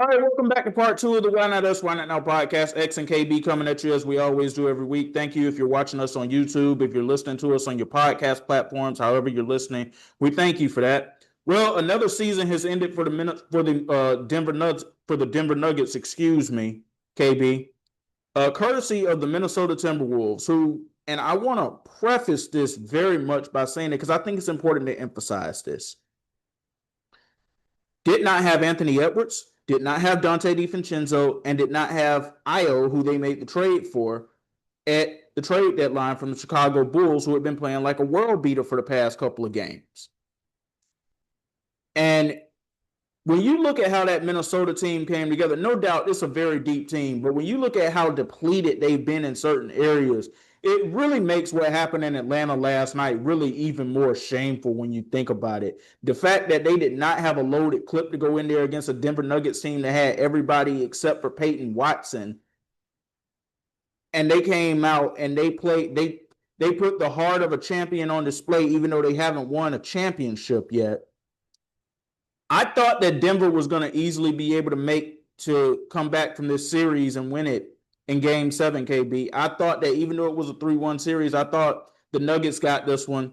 All right, welcome back to part two of the Why Not Us, Why Not Now podcast. X and KB coming at you as we always do every week. Thank you if you're watching us on YouTube, if you're listening to us on your podcast platforms, however you're listening. We thank you for that. Well, another season has ended for the Denver Nuggets. Excuse me, KB. Courtesy of the Minnesota Timberwolves, who, and I want to preface this very much by saying it because I think it's important to emphasize this. Did not have Anthony Edwards, did not have Dante DiVincenzo, and did not have Io, who they made the trade for at the trade deadline from the Chicago Bulls, who had been playing like a world beater for the past couple of games. And when you look at how that Minnesota team came together, no doubt it's a very deep team, but when you look at how depleted they've been in certain areas, it really makes what happened in Atlanta last night really even more shameful when you think about it. The fact that they did not have a loaded clip to go in there against a Denver Nuggets team that had everybody except for Peyton Watson, and they came out and they put the heart of a champion on display, even though they haven't won a championship yet. I thought that Denver was going to easily be able to come back from this series and win it in game 7, KB. I thought that even though it was a 3-1 series, I thought the Nuggets got this one.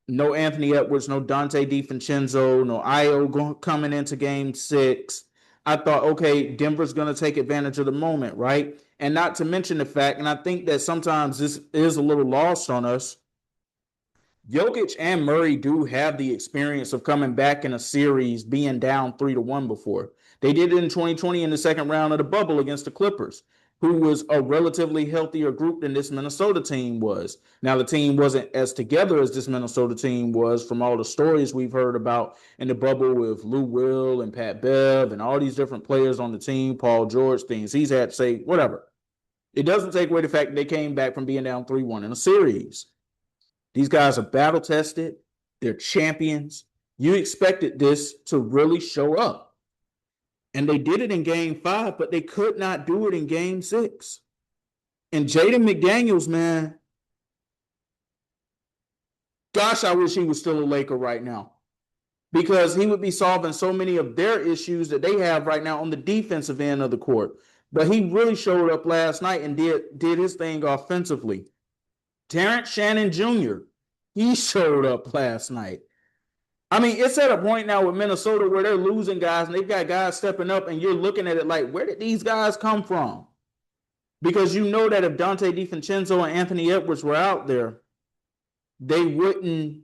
No Anthony Edwards, no Dante DiVincenzo, no Io coming into game 6. I thought, okay, Denver's going to take advantage of the moment, right? And not to mention the fact, and I think that sometimes this is a little lost on us, Jokic and Murray do have the experience of coming back in a series being down 3-1 before. They did it in 2020 in the second round of the bubble against the Clippers, who was a relatively healthier group than this Minnesota team was. Now, the team wasn't as together as this Minnesota team was from all the stories we've heard about in the bubble with Lou Will and Pat Bev and all these different players on the team, Paul George, things he's had to say, whatever. It doesn't take away the fact that they came back from being down 3-1 in a series. These guys are battle tested. They're champions. You expected this to really show up. And they did it in game 5, but they could not do it in game 6. And Jaden McDaniels, man, gosh, I wish he was still a Laker right now, because he would be solving so many of their issues that they have right now on the defensive end of the court. But he really showed up last night and did his thing offensively. Terrence Shannon Jr., he showed up last night. I mean, it's at a point now with Minnesota where they're losing guys and they've got guys stepping up, and you're looking at it like, where did these guys come from? Because you know that if Dante DiVincenzo and Anthony Edwards were out there, they wouldn't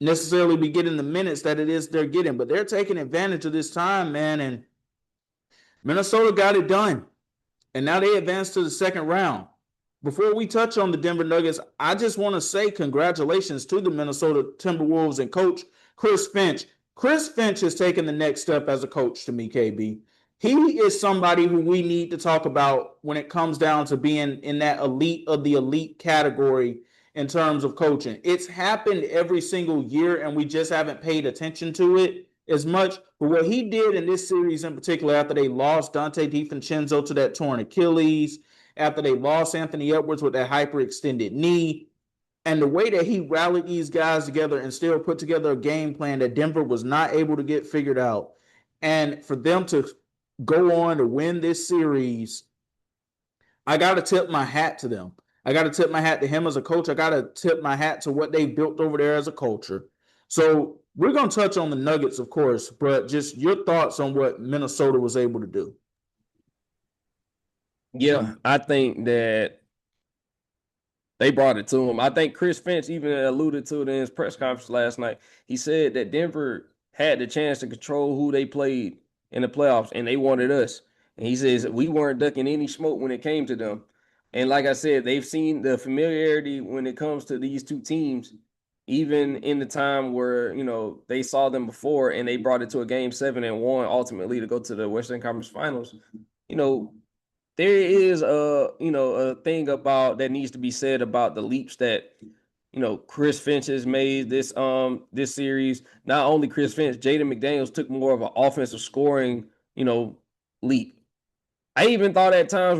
necessarily be getting the minutes that it is they're getting. But they're taking advantage of this time, man, and Minnesota got it done. And now they advance to the second round. Before we touch on the Denver Nuggets, I just want to say congratulations to the Minnesota Timberwolves and coach Chris Finch. Chris Finch has taken the next step as a coach to me, KB. He is somebody who we need to talk about when it comes down to being in that elite of the elite category in terms of coaching. It's happened every single year, and we just haven't paid attention to it as much. But what he did in this series in particular, after they lost Dante DiVincenzo to that torn Achilles, after they lost Anthony Edwards with that hyperextended knee, and the way that he rallied these guys together and still put together a game plan that Denver was not able to get figured out, and for them to go on to win this series, I got to tip my hat to them. I got to tip my hat to him as a coach. I got to tip my hat to what they built over there as a culture. So we're going to touch on the Nuggets, of course, but just your thoughts on what Minnesota was able to do. Yeah, I think that they brought it to him. I think Chris Finch even alluded to it in his press conference last night. He said that Denver had the chance to control who they played in the playoffs, and they wanted us. And he says we weren't ducking any smoke when it came to them. And like I said, they've seen the familiarity when it comes to these two teams, even in the time where, they saw them before and they brought it to a game 7 and won ultimately to go to the Western Conference Finals. There is a thing about that needs to be said about the leaps that Chris Finch has made this series. Not only Chris Finch, Jaden McDaniels took more of an offensive scoring leap. I even thought at times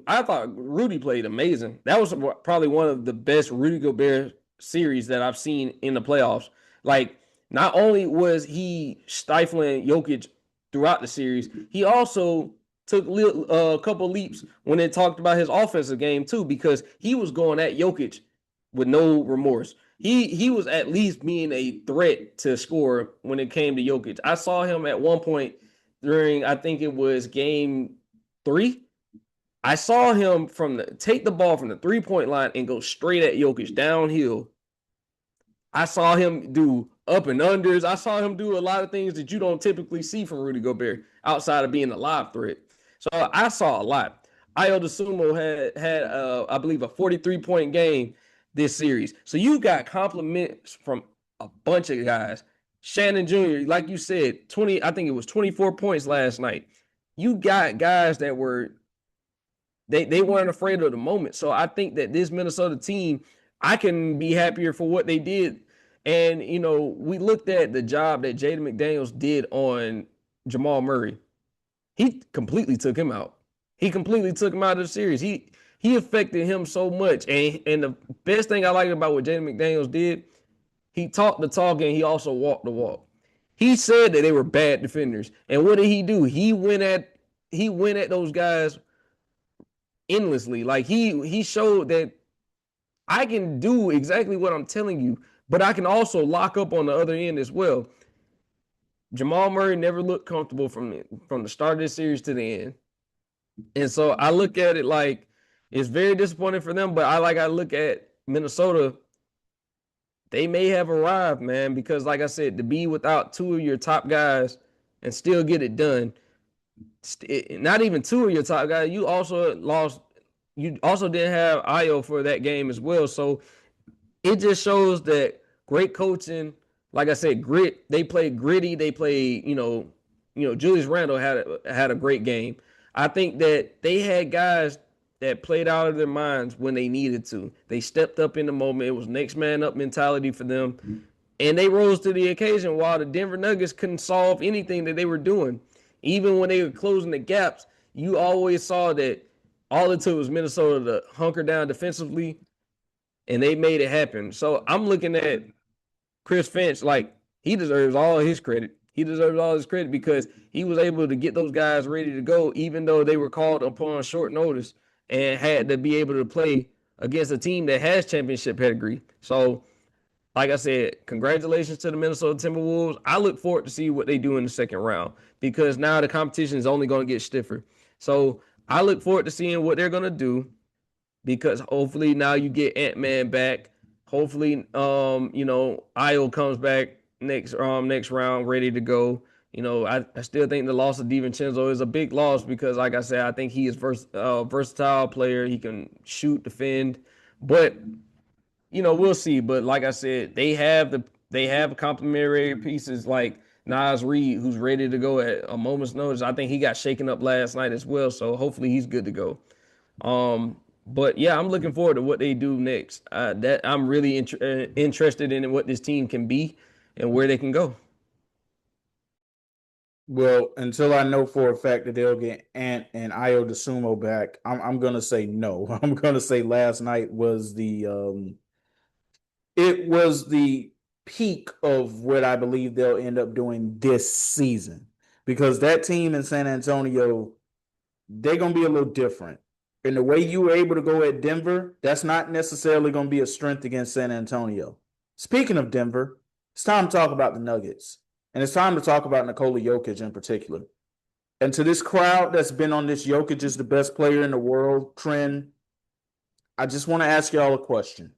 I thought Rudy played amazing. That was probably one of the best Rudy Gobert series that I've seen in the playoffs. Like, not only was he stifling Jokic throughout the series. He also took a couple leaps when they talked about his offensive game too, because he was going at Jokic with no remorse. He was at least being a threat to score when it came to Jokic. I saw him at one point during, I think it was game 3. I saw him take the ball from the 3-point line and go straight at Jokic downhill. I saw him do up and unders. I saw him do a lot of things that you don't typically see from Rudy Gobert outside of being a live threat. So I saw a lot. Ayo DeSumo had I believe, a 43-point game this series. So you got compliments from a bunch of guys. Shannon Jr., like you said, I think it was 24 points last night. You got guys that were they weren't afraid of the moment. So I think that this Minnesota team, I can be happier for what they did. And, we looked at the job that Jaden McDaniels did on Jamal Murray. He completely took him out. He completely took him out of the series. He affected him so much. And the best thing I liked about what Jaden McDaniels did, he talked the talk and he also walked the walk. He said that they were bad defenders. And what did he do? He went at those guys endlessly. Like he showed that I can do exactly what I'm telling you, but I can also lock up on the other end as well. Jamal Murray never looked comfortable from the start of this series to the end. And so I look at it like it's very disappointing for them, but I look at Minnesota, they may have arrived, man, because like I said, to be without 2 of your top guys and still get it done, not even 2 of your top guys, you also didn't have Ayo for that game as well. So it just shows that great coaching, like I said, grit. They played gritty. They played, Julius Randle had a great game. I think that they had guys that played out of their minds when they needed to. They stepped up in the moment. It was next man up mentality for them. And they rose to the occasion while the Denver Nuggets couldn't solve anything that they were doing. Even when they were closing the gaps, you always saw that all it took was Minnesota to hunker down defensively, and they made it happen. So I'm looking at Chris Finch like he deserves all his credit. He deserves all his credit because he was able to get those guys ready to go, even though they were called upon short notice and had to be able to play against a team that has championship pedigree. So, like I said, congratulations to the Minnesota Timberwolves. I look forward to see what they do in the second round because now the competition is only going to get stiffer. So I look forward to seeing what they're going to do because hopefully now you get Ant-Man back. Hopefully, Ayo comes back next round ready to go. I still think the loss of DiVincenzo is a big loss because, like I said, I think he is versatile player. He can shoot, defend, but we'll see. But like I said, they have complementary pieces like Naz Reid, who's ready to go at a moment's notice. I think he got shaken up last night as well, so hopefully he's good to go. But yeah, I'm looking forward to what they do next. That I'm really interested in what this team can be and where they can go. Well, until I know for a fact that they'll get Ant and Ayo DeSumo back, I'm gonna say no. I'm gonna say last night was the peak of what I believe they'll end up doing this season because that team in San Antonio, they're gonna be a little different. And the way you were able to go at Denver, that's not necessarily going to be a strength against San Antonio. Speaking of Denver, it's time to talk about the Nuggets. And it's time to talk about Nikola Jokic in particular. And to this crowd that's been on this Jokic is the best player in the world trend, I just want to ask y'all a question.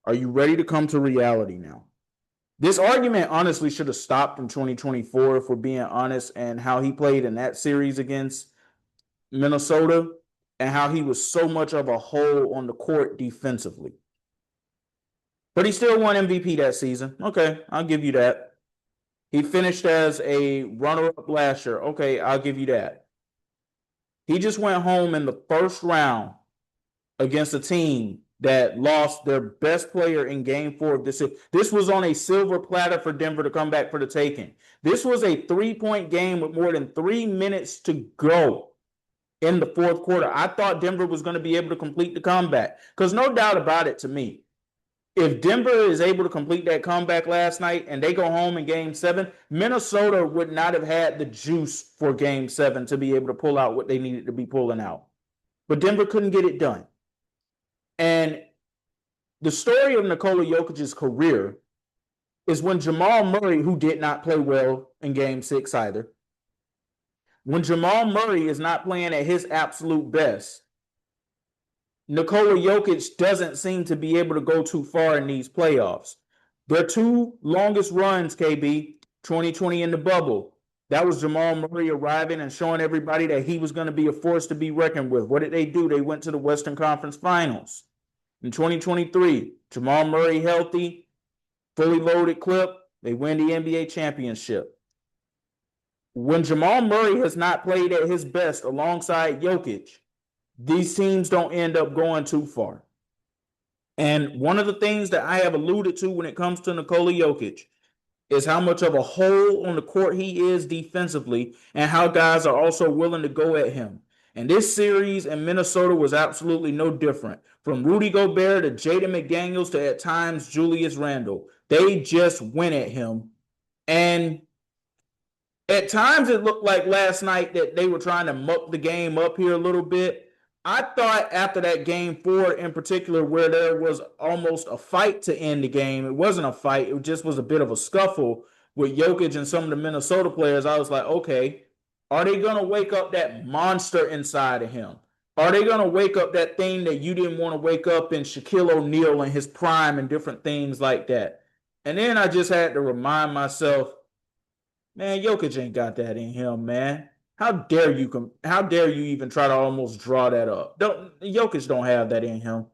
Are you ready to come to reality now? This argument honestly should have stopped in 2024, if we're being honest, and how he played in that series against Minnesota and how he was so much of a hole on the court defensively. But he still won MVP that season. Okay, I'll give you that. He finished as a runner-up last year. Okay, I'll give you that. He just went home in the first round against a team that lost their best player in game 4 of this. This was on a silver platter for Denver to come back for the taking. This was a 3-point game with more than 3 minutes to go in the fourth quarter. I thought Denver was going to be able to complete the comeback because no doubt about it to me, If Denver is able to complete that comeback last night and they go home in game 7, Minnesota would not have had the juice for game 7 to be able to pull out what they needed to be pulling out. But Denver couldn't get it done. And the story of Nikola Jokic's career is when Jamal Murray, who did not play well in game 6 either, when Jamal Murray is not playing at his absolute best, Nikola Jokic doesn't seem to be able to go too far in these playoffs. Their two longest runs, KB, 2020 in the bubble. That was Jamal Murray arriving and showing everybody that he was going to be a force to be reckoned with. What did they do? They went to the Western Conference Finals. In 2023, Jamal Murray healthy, fully loaded clip, they win the NBA championship. When Jamal Murray has not played at his best alongside Jokic, these teams don't end up going too far. And one of the things that I have alluded to when it comes to Nikola Jokic is how much of a hole on the court he is defensively and how guys are also willing to go at him. And this series in Minnesota was absolutely no different. From Rudy Gobert to Jaden McDaniels to at times Julius Randle, they just went at him. And at times it looked like last night that they were trying to muck the game up here a little bit. I thought after that game 4 in particular, where there was almost a fight to end the game, it wasn't a fight, it just was a bit of a scuffle with Jokic and some of the Minnesota players. I was like, okay, are they going to wake up that monster inside of him? Are they going to wake up that thing that you didn't want to wake up in Shaquille O'Neal in his prime and different things like that? And then I just had to remind myself, man, Jokic ain't got that in him, man. How dare you even try to almost draw that up? Jokic don't have that in him.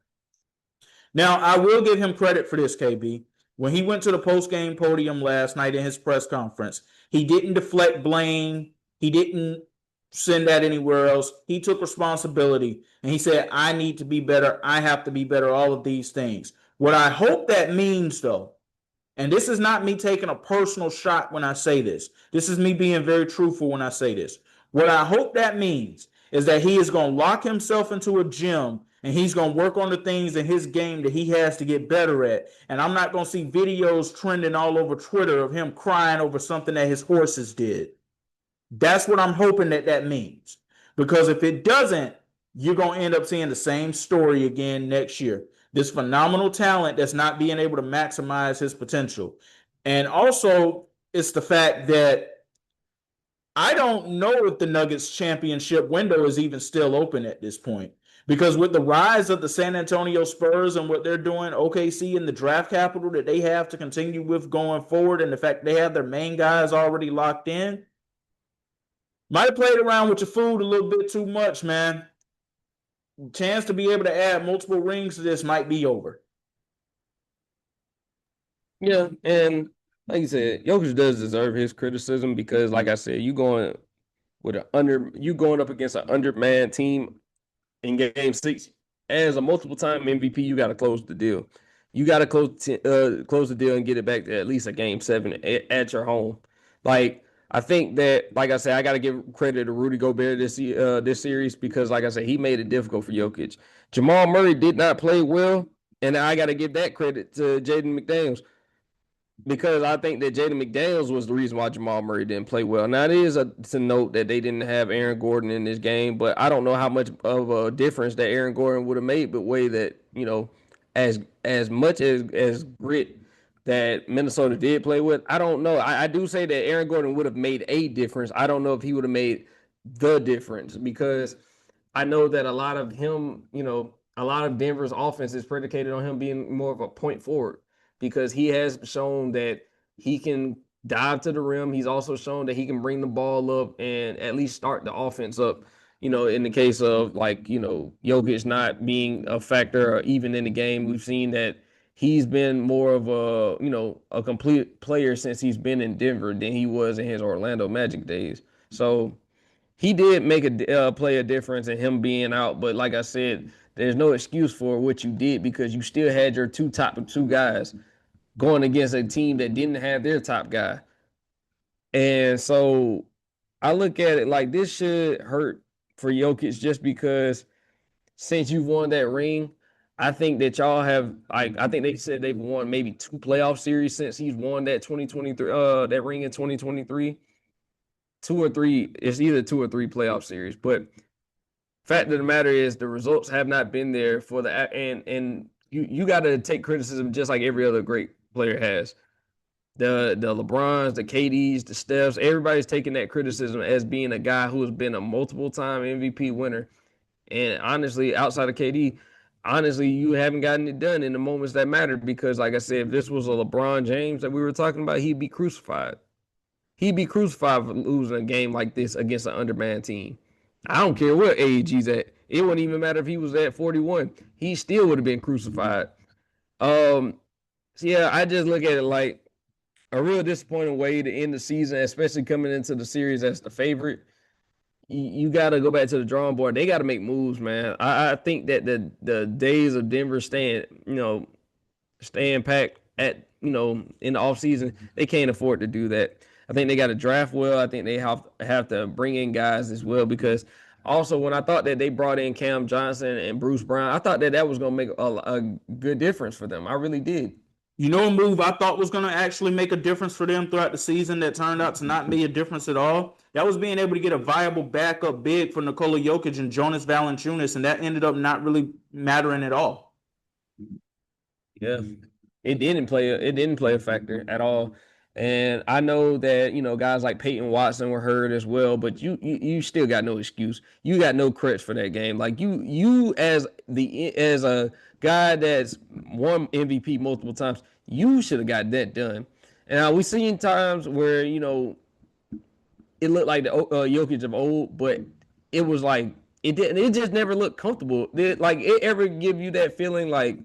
Now, I will give him credit for this, KB. When he went to the post-game podium last night in his press conference, he didn't deflect blame. He didn't send that anywhere else. He took responsibility and he said, I need to be better. I have to be better, all of these things. What I hope that means, though, and this is not me taking a personal shot when I say this. This is me being very truthful when I say this. What I hope that means is that he is going to lock himself into a gym and he's going to work on the things in his game that he has to get better at. And I'm not going to see videos trending all over Twitter of him crying over something that his horses did. That's what I'm hoping that means. Because if it doesn't, you're going to end up seeing the same story again next year. This phenomenal talent that's not being able to maximize his potential. And also, it's the fact that I don't know if the Nuggets championship window is even still open at this point. Because with the rise of the San Antonio Spurs and what they're doing, OKC and the draft capital that they have to continue with going forward, and the fact they have their main guys already locked in, might have played around with your food a little bit too much, man. Chance to be able to add multiple rings to this might be over. Yeah, and like you said, Jokic does deserve his criticism because, like I said, you going up against an undermanned team in Game 6 as a multiple-time MVP. You got to close the deal. You got to close the deal and get it back to at least a Game 7 at your home. Like, I think that, like I said, I got to give credit to Rudy Gobert this series because, like I said, he made it difficult for Jokic. Jamal Murray did not play well, and I got to give that credit to Jaden McDaniels because I think that Jaden McDaniels was the reason why Jamal Murray didn't play well. Now, it is to note that they didn't have Aaron Gordon in this game, but I don't know how much of a difference that Aaron Gordon would have made, but way that, as much as grit that Minnesota did play with, I don't know. I do say that Aaron Gordon would have made a difference. I don't know if he would have made the difference because I know that a lot of Denver's offense is predicated on him being more of a point forward because he has shown that he can dive to the rim. He's also shown that he can bring the ball up and at least start the offense up. In the case of Jokic not being a factor even in the game, we've seen that he's been more of a complete player since he's been in Denver than he was in his Orlando Magic days. So he did make a play a difference in him being out, but like I said, there's no excuse for what you did because you still had your top two guys going against a team that didn't have their top guy. And so I look at it like this should hurt for Jokic just because since you won that ring, I think that y'all have I think they said they've won maybe 2 playoff series since he's won that 2023 that ring in 2023. 2 or 3, it's either 2 or 3 playoff series. But fact of the matter is the results have not been there for the and you got to take criticism just like every other great player has. The LeBrons, the KDs, the Stephs, everybody's taking that criticism as being a guy who has been a multiple time MVP winner. And honestly, outside of KD, honestly, you haven't gotten it done in the moments that matter because, like I said, if this was a LeBron James that we were talking about, he'd be crucified. He'd be crucified for losing a game like this against an undermanned team. I don't care what age he's at. It wouldn't even matter if he was at 41. He still would have been crucified. So yeah, I just look at it like a real disappointing way to end the season, especially coming into the series as the favorite. You got to go back to the drawing board. They got to make moves, man. I think that the days of Denver staying packed at in the offseason, they can't afford to do that. I think they got to draft well. I think they have to bring in guys as well because also when I thought that they brought in Cam Johnson and Bruce Brown, I thought that was going to make a good difference for them. I really did. You know, a move I thought was going to actually make a difference for them throughout the season that turned out to not be a difference at all. That was being able to get a viable backup big for Nikola Jokic and Jonas Valanciunas, and that ended up not really mattering at all. Yeah, it didn't play a factor at all. And I know that guys like Peyton Watson were hurt as well, but you still got no excuse. You got no crutch for that game. Like you as a guy that's won MVP multiple times, you should have got that done. And we've seen times where it looked like the Jokic of old, but it was like it didn't. It just never looked comfortable. Like it ever give you that feeling like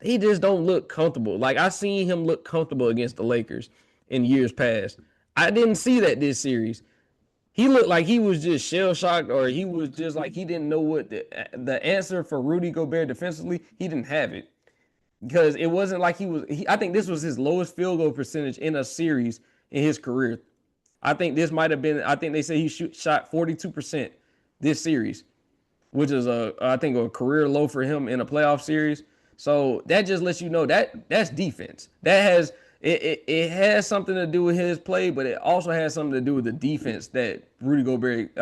he just don't look comfortable. Like I seen him look comfortable against the Lakers in years past. I didn't see that this series. He looked like he was just shell shocked, or he was just like he didn't know what the answer for Rudy Gobert defensively. He didn't have it because it wasn't like I think this was his lowest field goal percentage in a series in his career. I think this might have been. I think they say he shot 42% this series, which is I think a career low for him in a playoff series. So that just lets you know that that's defense. That has it has something to do with his play, but it also has something to do with the defense that Rudy Gobert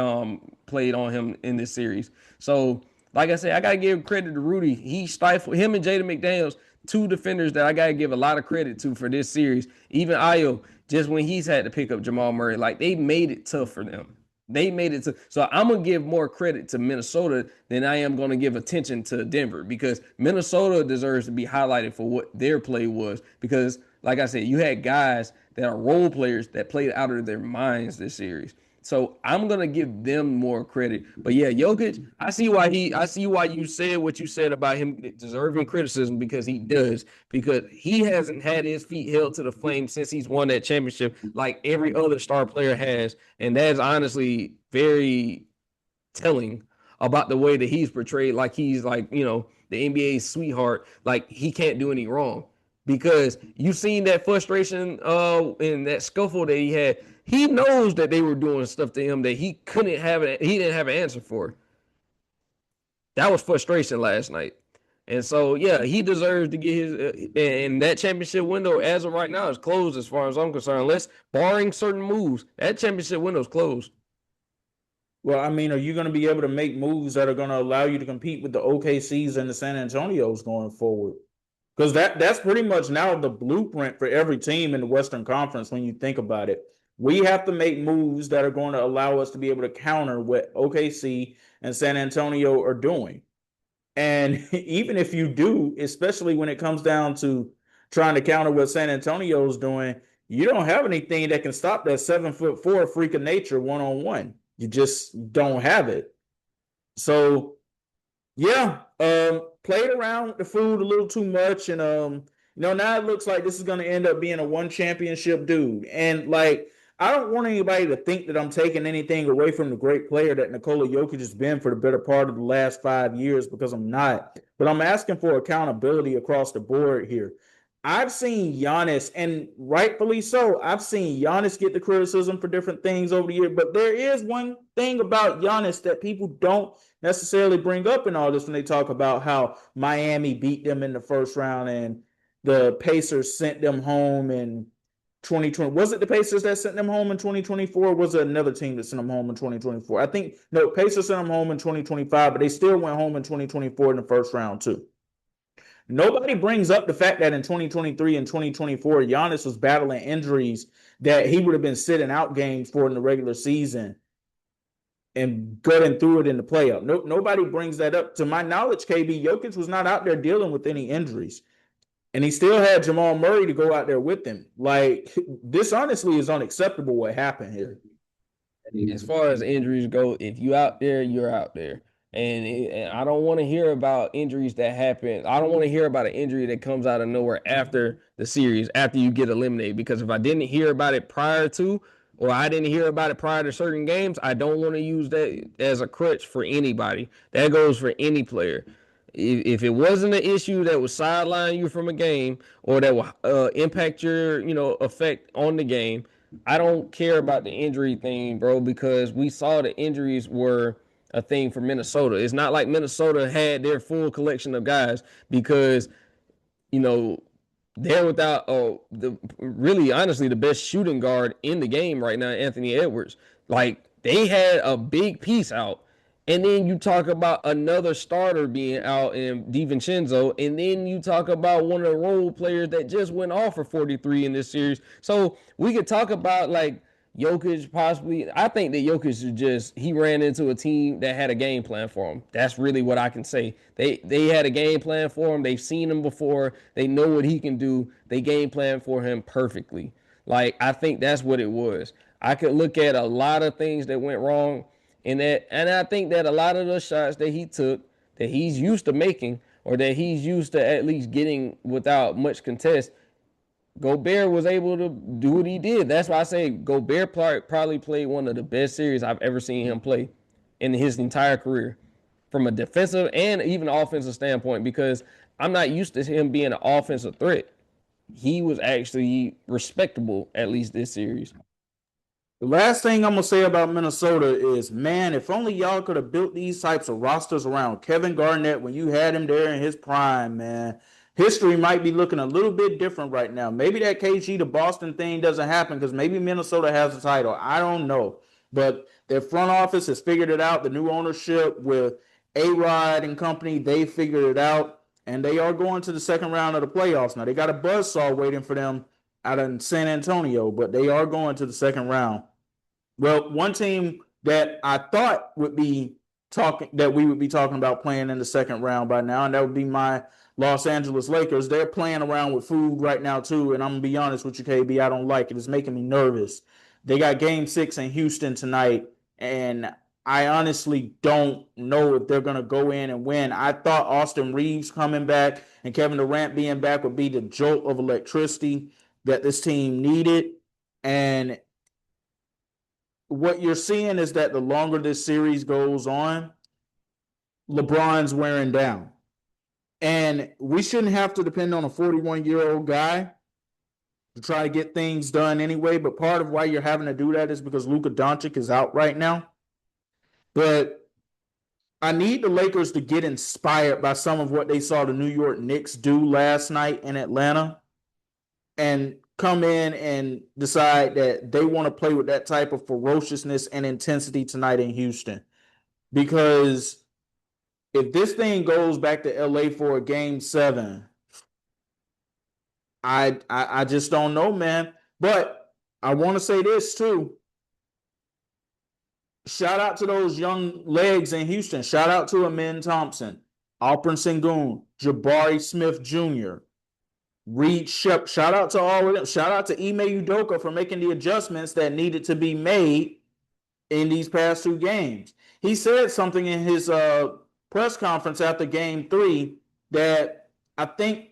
played on him in this series. So, like I said, I gotta give credit to Rudy. He stifled him and Jaden McDaniels, 2 defenders that I gotta give a lot of credit to for this series. Even Ayo, just when he's had to pick up Jamal Murray, like they made it tough for them. They made it to. So I'm going to give more credit to Minnesota than I am going to give attention to Denver because Minnesota deserves to be highlighted for what their play was. Because, like I said, you had guys that are role players that played out of their minds this series. So I'm going to give them more credit. But yeah, Jokic, I see why you said what you said about him deserving criticism because he does. Because he hasn't had his feet held to the flame since he's won that championship like every other star player has. And that's honestly very telling about the way that he's portrayed. Like he's like, the NBA's sweetheart. Like he can't do any wrong. Because you've seen that frustration and that scuffle that he had. He knows that they were doing stuff to him that he didn't have an answer for. That was frustration last night. And so, yeah, he deserves to get his and that championship window as of right now is closed as far as I'm concerned. Unless barring certain moves, that championship window is closed. Well, I mean, are you going to be able to make moves that are going to allow you to compete with the OKCs and the San Antonios going forward? Because that's pretty much now the blueprint for every team in the Western Conference when you think about it. We have to make moves that are going to allow us to be able to counter what OKC and San Antonio are doing. And even if you do, especially when it comes down to trying to counter what San Antonio is doing, you don't have anything that can stop that 7'4" freak of nature one-on-one. You just don't have it. So yeah, played around with the food a little too much, and now it looks like this is going to end up being a one championship dude. And like, I don't want anybody to think that I'm taking anything away from the great player that Nikola Jokic has been for the better part of the last 5 years, because I'm not. But I'm asking for accountability across the board here. I've seen Giannis, and rightfully so, I've seen Giannis get the criticism for different things over the years. But there is one thing about Giannis that people don't necessarily bring up in all this when they talk about how Miami beat them in the first round and the Pacers sent them home in 2020. Was it the Pacers that sent them home in 2024? Or was it another team that sent them home in 2024? I think, no, Pacers sent them home in 2025, but they still went home in 2024 in the first round, too. Nobody brings up the fact that in 2023 and 2024, Giannis was battling injuries that he would have been sitting out games for in the regular season and gutting through it in the playoff. Nobody brings that up. To my knowledge, KB, Jokic was not out there dealing with any injuries. And he still had Jamal Murray to go out there with him. Like, this honestly is unacceptable what happened here. As far as injuries go, if you out there, you're out there. And I don't want to hear about injuries that happen. I don't want to hear about an injury that comes out of nowhere after the series, after you get eliminated. Because if I didn't hear about it prior to, or I didn't hear about it prior to certain games, I don't want to use that as a crutch for anybody. That goes for any player. If it wasn't an issue that would sideline you from a game or that will impact your, effect on the game, I don't care about the injury thing, bro, because we saw the injuries were a thing for Minnesota. It's not like Minnesota had their full collection of guys because, you know, they're without the really honestly the best shooting guard in the game right now, Anthony Edwards. Like they had a big piece out. And then you talk about another starter being out in DiVincenzo, and then you talk about one of the role players that just went off for 43 in this series. So we could talk about like Jokic possibly. I think that Jokic is he ran into a team that had a game plan for him. That's really what I can say. They had a game plan for him. They've seen him before. They know what he can do. They game plan for him perfectly. Like I think that's what it was. I could look at a lot of things that went wrong and I think that a lot of the shots that he took, that he's used to making, or that he's used to at least getting without much contest, Gobert was able to do what he did. That's why I say Gobert probably played one of the best series I've ever seen him play in his entire career, from a defensive and even offensive standpoint, because I'm not used to him being an offensive threat. He was actually respectable, at least this series. The last thing I'm going to say about Minnesota is, man, if only y'all could have built these types of rosters around Kevin Garnett when you had him there in his prime, man. History might be looking a little bit different right now. Maybe that KG to Boston thing doesn't happen because maybe Minnesota has the title. I don't know. But their front office has figured it out. The new ownership with A-Rod and company, they figured it out. And they are going to the second round of the playoffs. Now, they got a buzzsaw waiting for them out in San Antonio, but they are going to the second round. Well, one team that I thought would be we would be talking about playing in the second round by now, and that would be my Los Angeles Lakers. They're playing around with food right now too, and I'm gonna be honest with you, KB, I don't like it. It's making me nervous. They got Game 6 in Houston tonight, and I honestly don't know if they're gonna go in and win. I thought Austin Reaves coming back and Kevin Durant being back would be the jolt of electricity that this team needed, and what you're seeing is that the longer this series goes on, LeBron's wearing down. And we shouldn't have to depend on a 41-year-old guy to try to get things done anyway. But part of why you're having to do that is because Luka Doncic is out right now. But I need the Lakers to get inspired by some of what they saw the New York Knicks do last night in Atlanta and come in and decide that they want to play with that type of ferociousness and intensity tonight in Houston. Because if this thing goes back to LA for a game 7, I just don't know, man. But I want to say this too. Shout out to those young legs in Houston. Shout out to Amin Thompson, Alperen Sengun, Jabari Smith Jr., Reed Shep. Shout out to all of them. Shout out to Ime Udoka for making the adjustments that needed to be made in these past 2 games. He said something in his press conference after game 3 that I think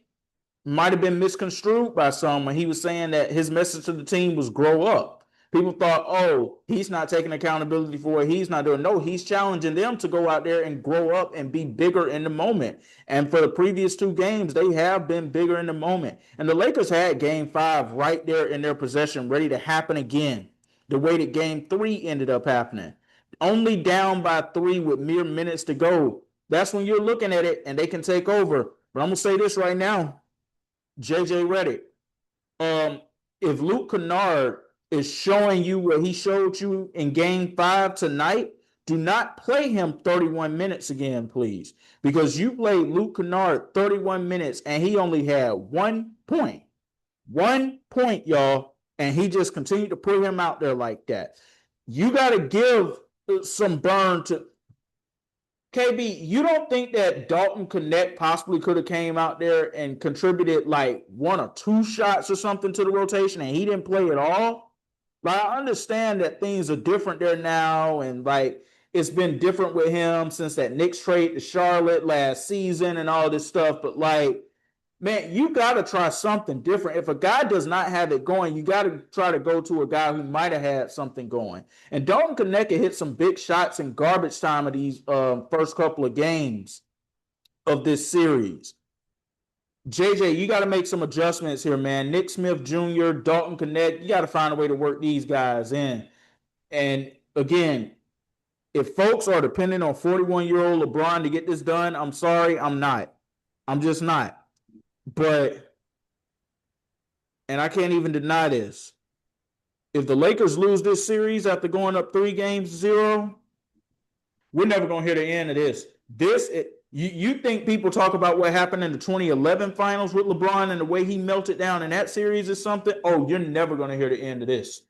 might have been misconstrued by some when he was saying that his message to the team was grow up. People thought, oh, he's not taking accountability for it. He's not doing. No, he's challenging them to go out there and grow up and be bigger in the moment. And for the previous 2 games, they have been bigger in the moment. And the Lakers had game 5 right there in their possession, ready to happen again. The way that game 3 ended up happening. Only down by 3 with mere minutes to go. That's when you're looking at it and they can take over. But I'm going to say this right now. JJ Redick. If Luke Kennard is showing you what he showed you in game 5 tonight, do not play him 31 minutes again, please. Because you played Luke Kennard 31 minutes and he only had 1 point. 1 point, y'all. And he just continued to put him out there like that. You got to give some burn to KB. You don't think that Dalton Connect possibly could have came out there and contributed like 1 or 2 shots or something to the rotation and he didn't play at all? Like, I understand that things are different there now and like it's been different with him since that Knicks trade to Charlotte last season and all this stuff, but like, man, you got to try something different. If a guy does not have it going, you got to try to go to a guy who might have had something going. And Dalton Connect hit some big shots in garbage time of these first couple of games of this series. JJ, you got to make some adjustments here, man. Nick Smith Jr., Dalton Connect, you got to find a way to work these guys in. And again, if folks are depending on 41-year-old LeBron to get this done, I'm sorry, I'm not. I'm just not. But, and I can't even deny this, if the Lakers lose this series after going up 3-0, we're never going to hear the end of this. You think people talk about what happened in the 2011 finals with LeBron and the way he melted down in that series is something? Oh, you're never going to hear the end of this.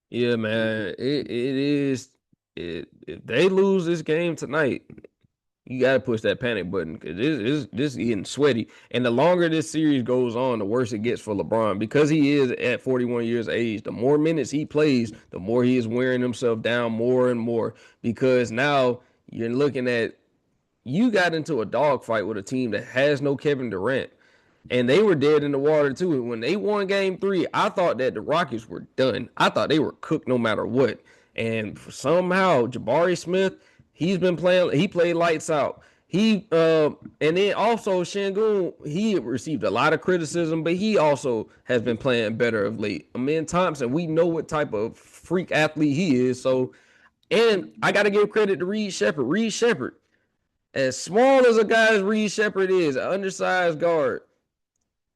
Yeah, man. It is. If they lose this game tonight, you got to push that panic button because this is getting sweaty. And the longer this series goes on, the worse it gets for LeBron because he is at 41 years of age. The more minutes he plays, the more he is wearing himself down more and more because now you're looking at you got into a dogfight with a team that has no Kevin Durant. And they were dead in the water, too. When they won game 3, I thought that the Rockets were done. I thought they were cooked no matter what. And somehow, Jabari Smith, he's been playing. He played lights out. And then also Şengün, he received a lot of criticism, but he also has been playing better of late. Amen Thompson, we know what type of freak athlete he is. So, and I got to give credit to Reed Sheppard. Reed Sheppard, as small as a guy as Reed Sheppard is, an undersized guard,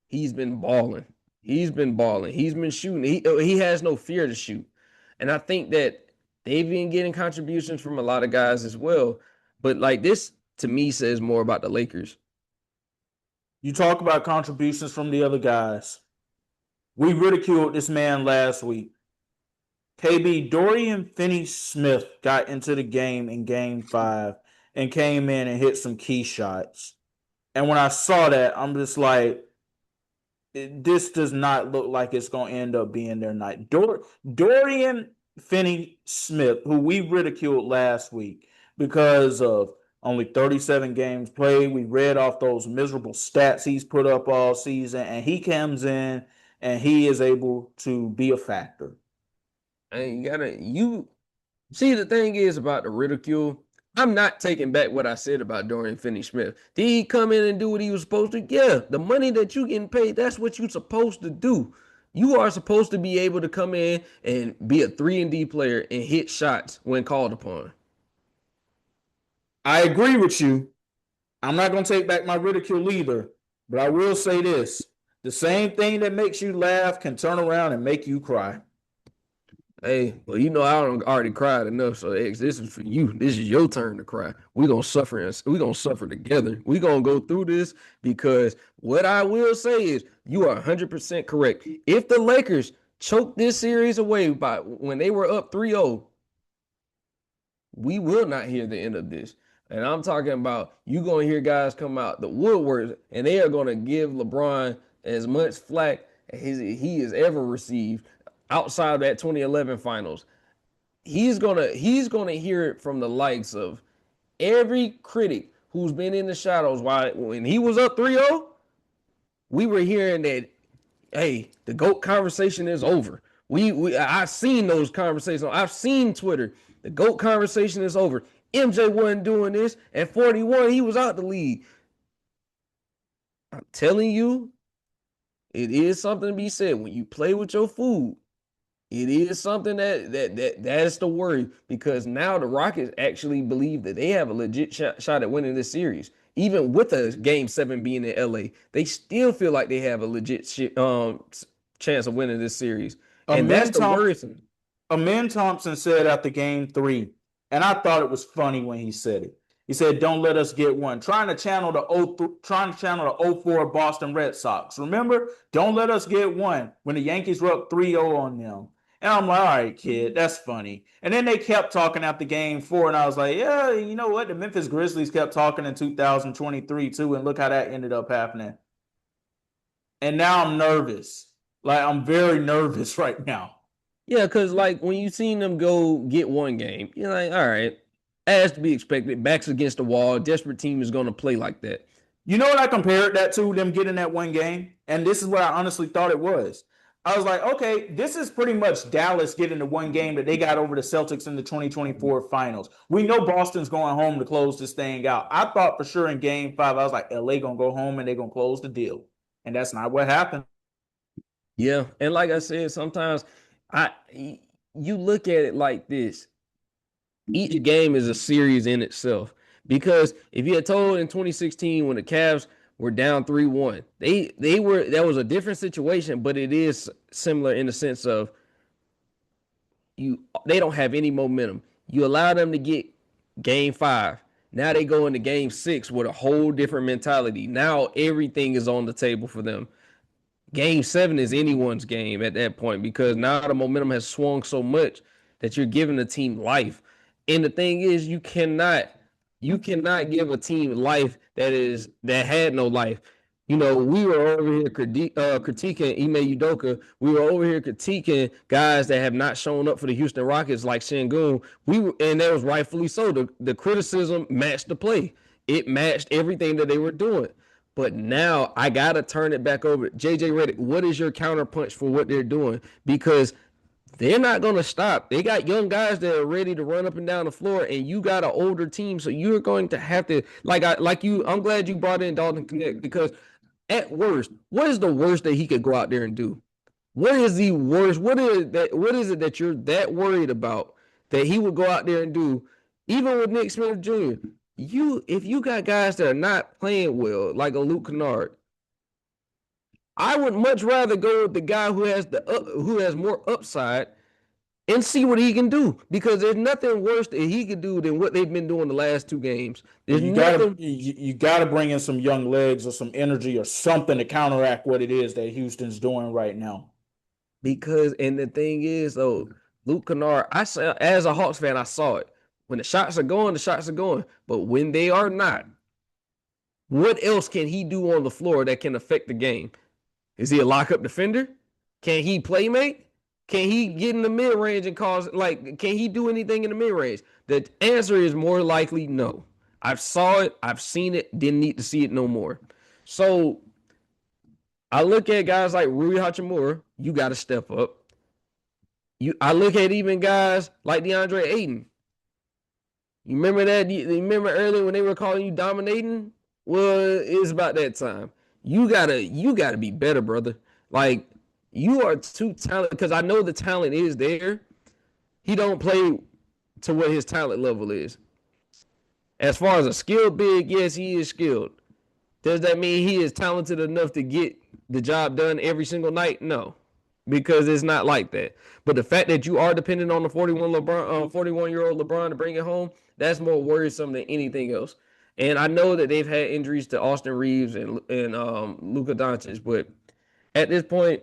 he's been balling. He's been shooting. He has no fear to shoot. And I think that they've been getting contributions from a lot of guys as well. But like this, to me, says more about the Lakers. You talk about contributions from the other guys. We ridiculed this man last week. KB, Dorian Finney-Smith got into the game in game 5 and came in and hit some key shots. And when I saw that, I'm just like, this does not look like it's going to end up being their night. Dorian Finney-Smith, who we ridiculed last week because of only 37 games played. We read off those miserable stats he's put up all season, and he comes in and he is able to be a factor. And you see, the thing is about the ridicule, I'm not taking back what I said about Dorian Finney-Smith. Did he come in and do what he was supposed to? Yeah, the money that you getting paid, that's what you're supposed to do. You are supposed to be able to come in and be a 3-and-D player and hit shots when called upon. I agree with you. I'm not going to take back my ridicule either, but I will say this. The same thing that makes you laugh can turn around and make you cry. Hey, well, you know I already cried enough, so X, this is for you. This is your turn to cry. We're gonna suffer together. We're gonna go through this because what I will say is you are 100% correct. If the Lakers choke this series away by when they were up 3-0, we will not hear the end of this. And I'm talking about you gonna hear guys come out the woodworks and they are gonna give LeBron as much flack as he has ever received outside of that 2011 finals. He's gonna hear it from the likes of every critic who's been in the shadows. When he was up 3-0, we were hearing that, hey, the GOAT conversation is over. I've seen those conversations. I've seen Twitter. The GOAT conversation is over. MJ wasn't doing this. At 41, he was out the league. I'm telling you, it is something to be said. When you play with your food, it is something that's the worry, because now the Rockets actually believe that they have a legit shot at winning this series. Even with a game 7 being in LA, they still feel like they have a legit chance of winning this series. And that's Amen the Thompson, worrisome. Amen Thompson said after game 3, and I thought it was funny when he said it. He said, "Don't let us get one." Trying to channel the 04 Boston Red Sox. Remember? Don't let us get one when the Yankees were up 3-0 on them. And I'm like, all right, kid, that's funny. And then they kept talking after game 4, and I was like, yeah, you know what? The Memphis Grizzlies kept talking in 2023 too, and look how that ended up happening. And now I'm nervous. Like, I'm very nervous right now. Yeah, because like when you seen them go get one game, you're like, all right, as to be expected, backs against the wall, desperate team is going to play like that. You know what I compared that to, them getting that one game? And this is what I honestly thought it was. I was like, okay, this is pretty much Dallas getting the one game that they got over the Celtics in the 2024 finals. We know Boston's going home to close this thing out. I thought for sure in game 5, I was like, LA going to go home and they're going to close the deal. And that's not what happened. Yeah, and like I said, sometimes I you look at it like this. Each game is a series in itself. Because if you had told in 2016 when the Cavs were down 3-1, they were that was a different situation, but it is similar in the sense of they don't have any momentum. You allow them to get game 5. Now they go into game 6 with a whole different mentality. Now everything is on the table for them. Game 7 is anyone's game at that point, because now the momentum has swung so much that you're giving the team life. And the thing is, you cannot give a team life that had no life. You know, we were over here critiquing Ime Udoka. We were over here critiquing guys that have not shown up for the Houston Rockets like Sengun. And that was rightfully so. The criticism matched the play. It matched everything that they were doing. But now I gotta turn it back over. JJ Redick, what is your counterpunch for what they're doing? Because they're not gonna stop. They got young guys that are ready to run up and down the floor, and you got an older team, so you're going to have to I'm glad you brought in Dalton Connect, because at worst, what is the worst that he could go out there and do? What is the worst? What is it that you're that worried about that he would go out there and do? Even with Nick Smith Jr., if you got guys that are not playing well, like a Luke Kennard, I would much rather go with the guy who has more upside and see what he can do, because there's nothing worse that he could do than what they've been doing the last 2 games. There's nothing. You gotta bring in some young legs or some energy or something to counteract what it is that Houston's doing right now. Because, and the thing is, though, Luke Kennard, as a Hawks fan, I saw it. When the shots are going, the shots are going. But when they are not, what else can he do on the floor that can affect the game? Is he a lockup defender? Can he play make? Can he get in the mid range and can he do anything in the mid range? The answer is more likely no. I've saw it, I've seen it, didn't need to see it no more. So I look at guys like Rui Hachimura, you got to step up. I look at even guys like DeAndre Ayton. You remember that? You remember earlier when they were calling you dominating? Well, it's about that time. You gotta be better, brother. Like, you are too talented, because I know the talent is there. He don't play to what his talent level is. As far as a skilled big, yes, he is skilled. Does that mean he is talented enough to get the job done every single night? No, because it's not like that. But the fact that you are dependent on the 41-year-old LeBron to bring it home, that's more worrisome than anything else. And I know that they've had injuries to Austin Reaves and Luka Doncic, but at this point,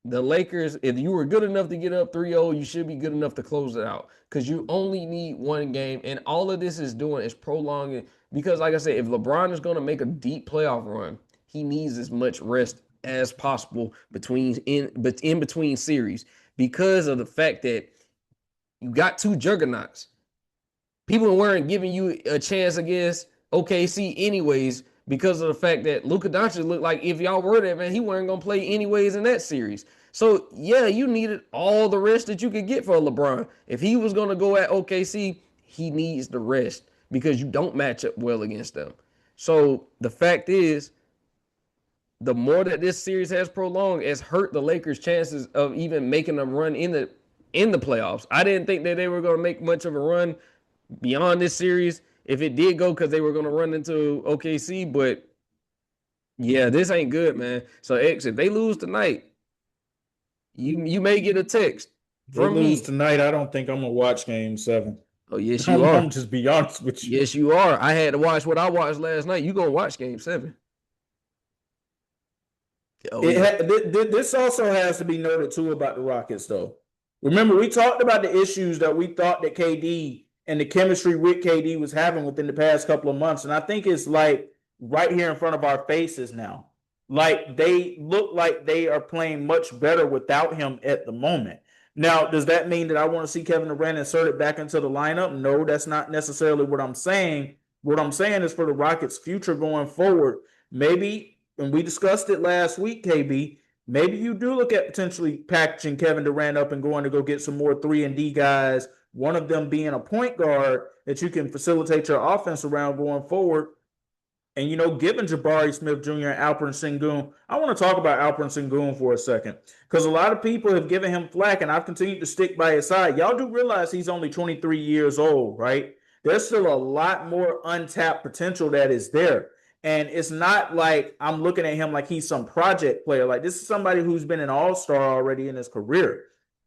the Lakers, if you were good enough to get up 3-0, you should be good enough to close it out, because you only need one game. And all of this is doing is prolonging, because like I said, if LeBron is going to make a deep playoff run, he needs as much rest as possible in between series, because of the fact that you got 2 juggernauts. People weren't giving you a chance against OKC anyways, because of the fact that Luka Doncic looked like if y'all were there, man, he wasn't going to play anyways in that series. So yeah, you needed all the rest that you could get for LeBron. If he was gonna go at OKC, he needs the rest because you don't match up well against them. So the fact is, the more that this series has prolonged, it's hurt the Lakers' chances of even making a run in the playoffs. I didn't think that they were going to make much of a run beyond this series if it did go because they were going to run into OKC. But yeah, this ain't good, man. So X, if they lose tonight, you may get a text They from lose me. tonight. I don't think I'm gonna watch Game 7. Oh yes, you I'm are. gonna just be honest with you. Yes, you are. I had to watch what I watched last night. You gonna watch Game 7? Oh yeah. This also has to be noted too about the Rockets, though. Remember, we talked about the issues that we thought that KD and the chemistry with KD was having within the past couple of months, and I think it's like right here in front of our faces now. Like they look like they are playing much better without him at the moment. Now, does that mean that I want to see Kevin Durant inserted back into the lineup? No, that's not necessarily what I'm saying. What I'm saying is for the Rockets' future going forward, maybe, and we discussed it last week, KB, maybe you do look at potentially packaging Kevin Durant up and going to go get some more 3-and-D guys, one of them being a point guard that you can facilitate your offense around going forward. And, given Jabari Smith Jr. and Alperen Sengun, I want to talk about Alperen Sengun for a second because a lot of people have given him flack, and I've continued to stick by his side. Y'all do realize he's only 23 years old, right? There's still a lot more untapped potential that is there. And it's not like I'm looking at him like he's some project player. Like, this is somebody who's been an all-star already in his career.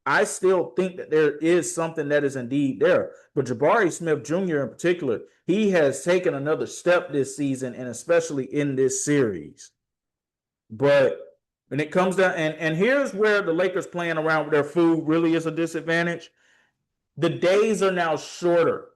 I still think that there is something that is indeed there. But Jabari Smith Jr. in particular, he has taken another step this season, and especially in this series. But when it comes down, and here's where the Lakers playing around with their food really is a disadvantage. The days are now shorter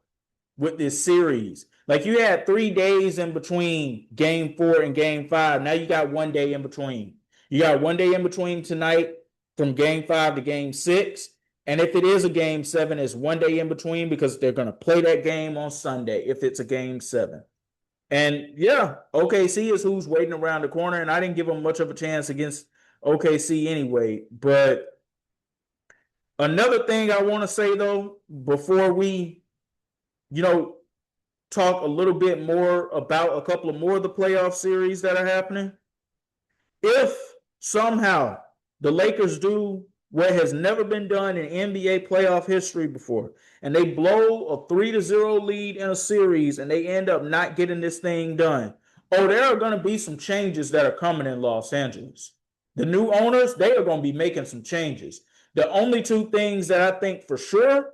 with this series. Like, you had 3 days in between game 4 and game 5. Now you got 1 day in between. You got 1 day in between tonight from game 5 to game 6. And if it is a game 7, it's 1 day in between because they're going to play that game on Sunday if it's a game 7. And yeah, OKC is who's waiting around the corner. And I didn't give them much of a chance against OKC anyway. But another thing I want to say, though, before we, talk a little bit more about a couple of more of the playoff series that are happening. If somehow the Lakers do what has never been done in NBA playoff history before, and they blow a 3-0 lead in a series and they end up not getting this thing done, there are going to be some changes that are coming in Los Angeles. The new owners, they are going to be making some changes. The only two things that I think for sure,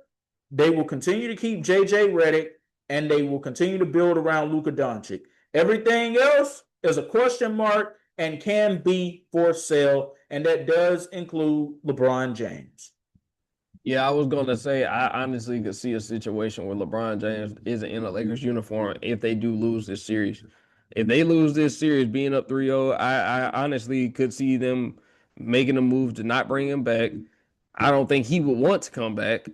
they will continue to keep JJ Redick and they will continue to build around Luka Doncic. Everything else is a question mark and can be for sale, and that does include LeBron James. Yeah, I was gonna say I honestly could see a situation where LeBron James isn't in a Lakers uniform if they do lose this series. If they lose this series being up 3-0, I honestly could see them making a move to not bring him back. I don't think he would want to come back.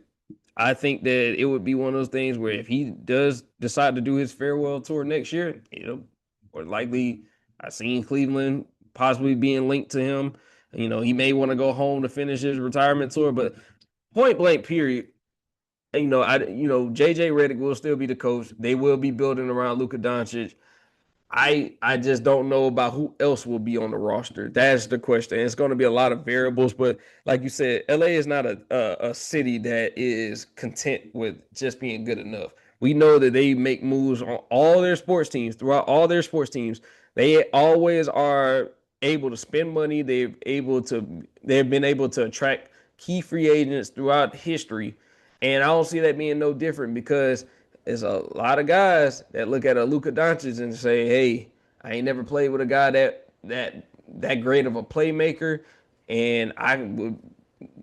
I think that it would be one of those things where if he does decide to do his farewell tour next year, or likely I seen Cleveland possibly being linked to him. He may want to go home to finish his retirement tour, but point blank period. JJ Redick will still be the coach. They will be building around Luka Doncic. I just don't know about who else will be on the roster. That's the question. It's going to be a lot of variables, but like you said, LA is not a city that is content with just being good enough. We know that they make moves on all their sports teams, throughout all their sports teams. They always are able to spend money. They've been able to attract key free agents throughout history. And I don't see that being no different because there's a lot of guys that look at a Luka Doncic and say, "Hey, I ain't never played with a guy that great of a playmaker," and I would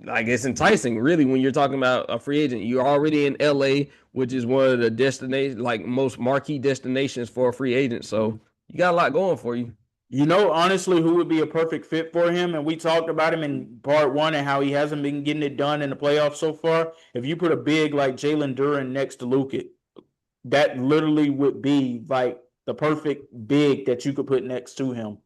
like it's enticing, really, when you're talking about a free agent. You're already in LA, which is one of the destinations, like most marquee destinations for a free agent. So you got a lot going for you. Honestly, who would be a perfect fit for him? And we talked about him in part 1 and how he hasn't been getting it done in the playoffs so far. If you put a big like Jalen Durant next to Luka, that literally would be like the perfect big that you could put next to him.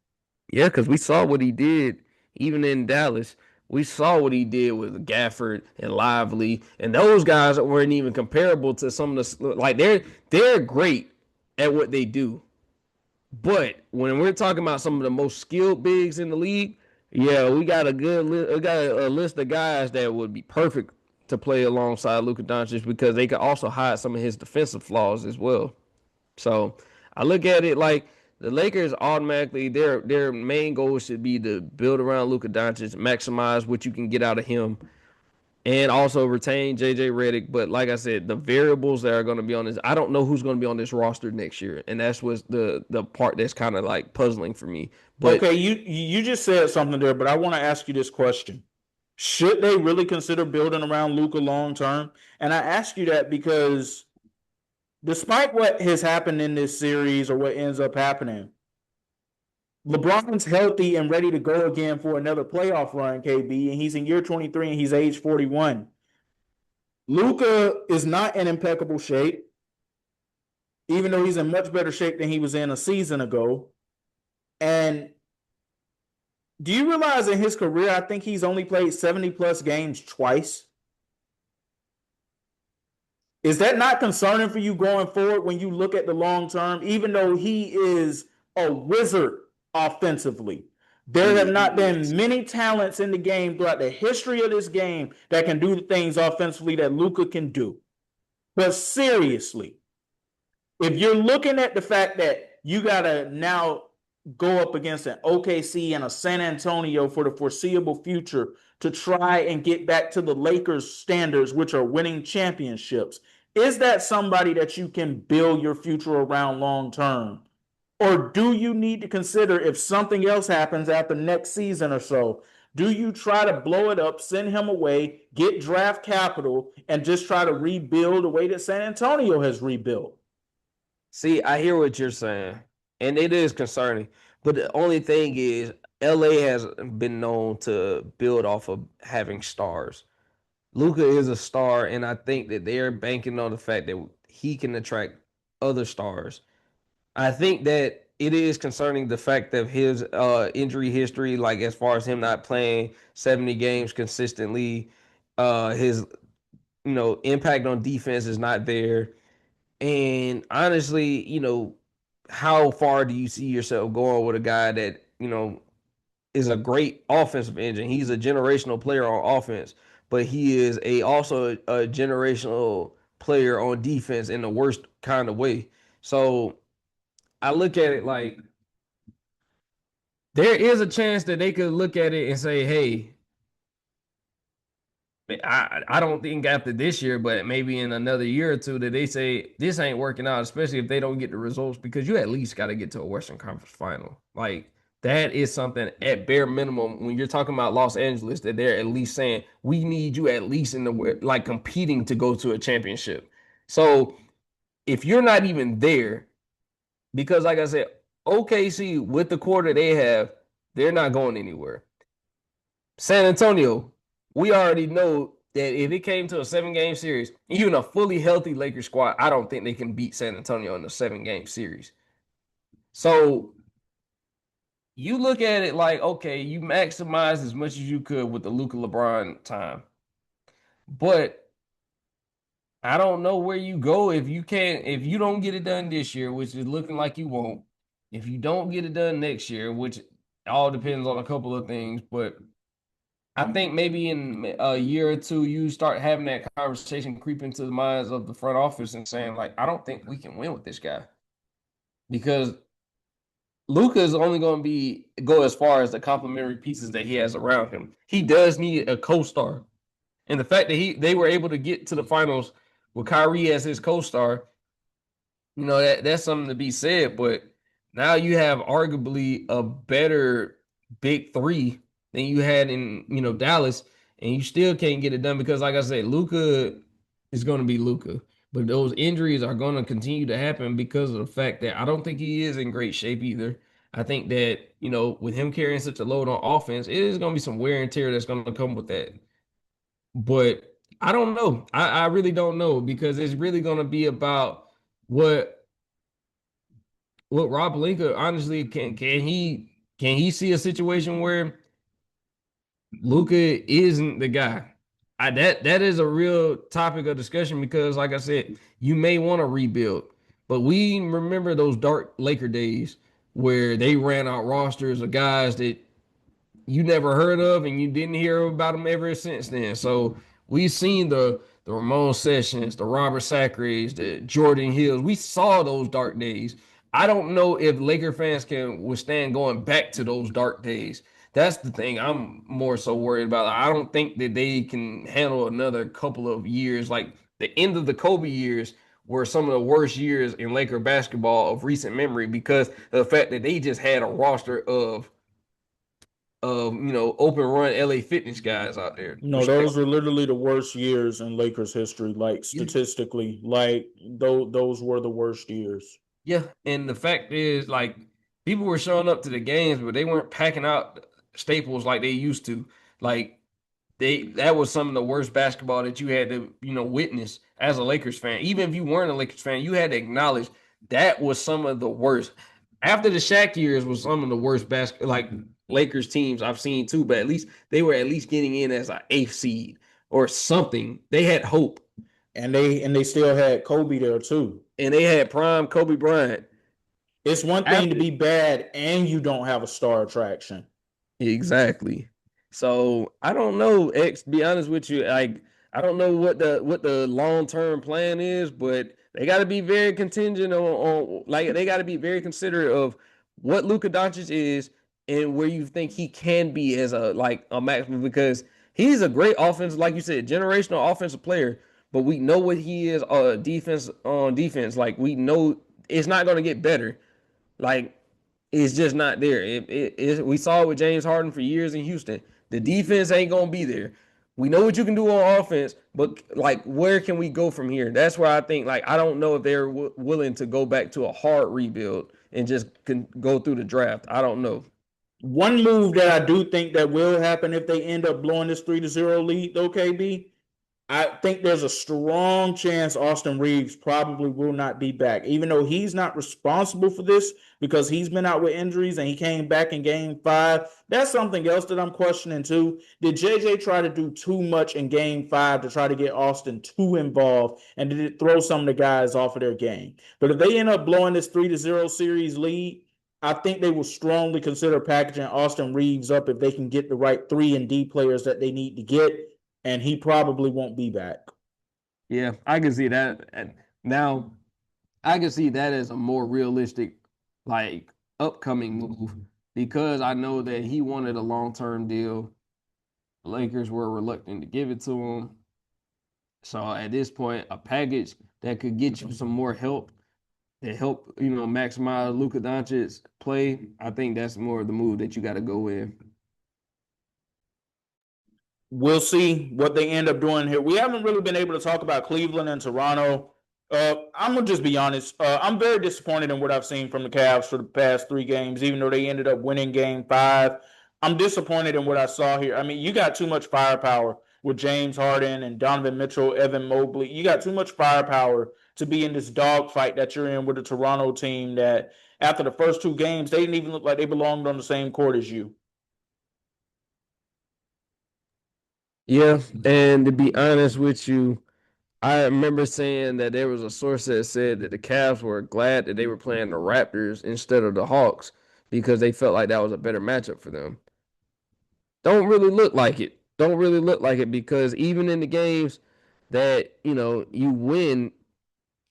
Yeah, because we saw what he did even in Dallas. We saw what he did with Gafford and Lively, and those guys weren't even comparable to some of the like they're great at what they do. But when we're talking about some of the most skilled bigs in the league, yeah, we got we got a list of guys that would be perfect to play alongside Luka Doncic because they could also hide some of his defensive flaws as well. So I look at it like the Lakers automatically their main goal should be to build around Luka Doncic, maximize what you can get out of him, and also retain JJ Redick. But like I said, the variables that are going to be on this, I don't know who's going to be on this roster next year, and that's what's the part that's kind of like puzzling for me. But Okay, you just said something there, but I want to ask you this question. Should they really consider building around Luka long term? And I ask you that because despite what has happened in this series or what ends up happening, LeBron's healthy and ready to go again for another playoff run, KB, and he's in year 23 and he's age 41. Luka is not in impeccable shape, even though he's in much better shape than he was in a season ago. And do you realize in his career, I think he's only played 70 plus games twice? Is that not concerning for you going forward when you look at the long term, even though he is a wizard offensively? There have not been many talents in the game throughout the history of this game that can do the things offensively that Luka can do. But seriously, if you're looking at the fact that you got to now go up against an OKC and a San Antonio for the foreseeable future to try and get back to the Lakers standards, which are winning championships, is that somebody that you can build your future around long term? Or do you need to consider if something else happens after next season or so? Do you try to blow it up, send him away, get draft capital, and just try to rebuild the way that San Antonio has rebuilt? see, I hear what you're saying, and it is concerning. But the only thing is, LA has been known to build off of having stars. Luca is a star, and I think that they're banking on the fact that he can attract other stars. I think that it is concerning the fact of his injury history, like as far as him not playing 70 games consistently, his impact on defense is not there. And honestly, how far do you see yourself going with a guy that, is a great offensive engine? He's a generational player on offense, but he is also a generational player on defense in the worst kind of way. So I look at it like there is a chance that they could look at it and say, hey, I don't think after this year, but maybe in another year or two that they say this ain't working out, especially if they don't get the results, because you at least got to get to a Western Conference final. Like that is something at bare minimum when you're talking about Los Angeles that they're at least saying we need you at least in the like competing to go to a championship. So if you're not even there, because like I said, OKC with the quarter they have, they're not going anywhere. San Antonio, we already know that if it came to a 7 game series, even a fully healthy Lakers squad, I don't think they can beat San Antonio in a 7 game series. So you look at it like, okay, you maximize as much as you could with the Luka LeBron time. But I don't know where you go if you don't get it done this year, which is looking like you won't. If you don't get it done next year, which all depends on a couple of things, but I think maybe in a year or two, you start having that conversation creep into the minds of the front office and saying, like, I don't think we can win with this guy because Luka is only going to go as far as the complementary pieces that he has around him. He does need a co-star, and the fact that they were able to get to the finals with Kyrie as his co-star, that's something to be said. But now you have arguably a better big three than you had in Dallas, and you still can't get it done because, like I said, Luka is going to be Luka. But those injuries are going to continue to happen because of the fact that I don't think he is in great shape either. I think that, with him carrying such a load on offense, it is going to be some wear and tear that's going to come with that. But I don't know. I really don't know because it's really going to be about what Rob Linka honestly can he see a situation where Luka isn't the guy. That is a real topic of discussion because, like I said, you may want to rebuild, but we remember those dark Laker days where they ran out rosters of guys that you never heard of and you didn't hear about them ever since then. So we've seen the Ramon Sessions, the Robert Sacres, the Jordan Hills. We saw those dark days. I don't know if Laker fans can withstand going back to those dark days. That's the thing I'm more so worried about. I don't think that they can handle another couple of years. Like the end of the Kobe years were some of the worst years in Laker basketball of recent memory because of the fact that they just had a roster of open run LA Fitness guys out there. No, those were literally the worst years in Lakers history, like Yeah. statistically. Like those were the worst years. Yeah, and the fact is, like, people were showing up to the games, but they weren't packing out staples like they used to. Like that was some of the worst basketball that you had to witness as a Lakers fan. Even if you weren't a Lakers fan, you had to acknowledge that was some of the worst. After the Shaq years was some of the worst like Lakers teams I've seen too, but at least they were at least getting in as an eighth seed or something. They had hope, And they still had Kobe there too. and they had prime Kobe Bryant. It's one thing to After be bad and you don't have a star attraction. Exactly. So I don't know, X, be honest with you. Like I don't know what the long-term plan is, but they gotta be very contingent on like they gotta be very considerate of what Luka Doncic is and where you think he can be as a maximum because he's a great offense, like you said, generational offensive player, but we know what he is defense on defense. Like we know it's not gonna get better. Like it's just not there. We saw it with James Harden for years in Houston. The defense ain't gonna be there. We know what you can do on offense, but like, where can we go from here? That's where I think like I don't know if they're willing to go back to a hard rebuild and just go through the draft. I don't know. One move that I do think that will happen if they end up blowing this 3-0 lead, though, KB, I think there's a strong chance Austin Reaves probably will not be back, even though he's not responsible for this because he's been out with injuries and he came back in game 5. That's something else that I'm questioning too. Did JJ try to do too much in game 5 to try to get Austin too involved? And did it throw some of the guys off of their game? But if they end up blowing this 3-0 series lead, I think they will strongly consider packaging Austin Reaves up if they can get the right 3 and D players that they need to get, and he probably won't be back. Yeah, I can see that. And now I can see that as a more realistic, like upcoming move because I know that he wanted a long-term deal. Lakers were reluctant to give it to him. So at this point, a package that could get you some more help that help maximize Luka Doncic's play, I think that's more of the move that you got to go in. We'll see what they end up doing here. We haven't really been able to talk about Cleveland and Toronto. I'm gonna just be honest. I'm very disappointed in what I've seen from the Cavs for the past 3 games, even though they ended up winning game 5. I'm disappointed in what I saw here. I mean, you got too much firepower with James Harden and Donovan Mitchell, Evan Mobley. You got too much firepower to be in this dogfight that you're in with the Toronto team that after the first 2 games, they didn't even look like they belonged on the same court as you. Yeah, and to be honest with you, I remember saying that there was a source that said that the Cavs were glad that they were playing the Raptors instead of the Hawks because they felt like that was a better matchup for them. Don't really look like it. Don't really look like it because even in the games that you win,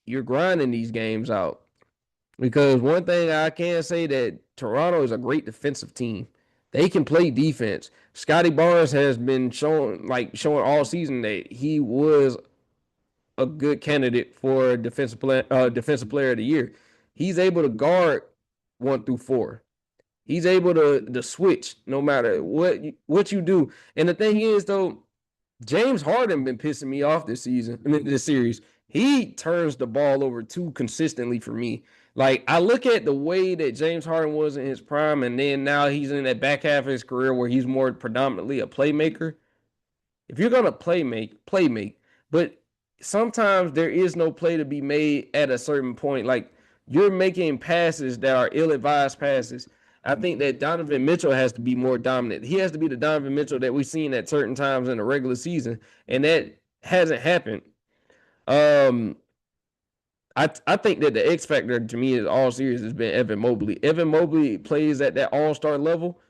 you're grinding these games out. Because one thing I can say that Toronto is a great defensive team. They can play defense. Scotty Barnes has been showing all season that he was a good candidate for defensive player of the year. He's able to guard 1 through 4. He's able to switch no matter what you do. And the thing is though, James Harden been pissing me off this season. I mean, this series. He turns the ball over too consistently for me. Like I look at the way that James Harden was in his prime, and then now he's in that back half of his career where he's more predominantly a playmaker. If you're gonna play make. But sometimes there is no play to be made at a certain point. Like you're making passes that are ill-advised passes. I think that Donovan Mitchell has to be more dominant. He has to be the Donovan Mitchell that we've seen at certain times in the regular season, and that hasn't happened. I think that the X factor to me is all series has been Evan Mobley. Evan Mobley plays at that all-star level.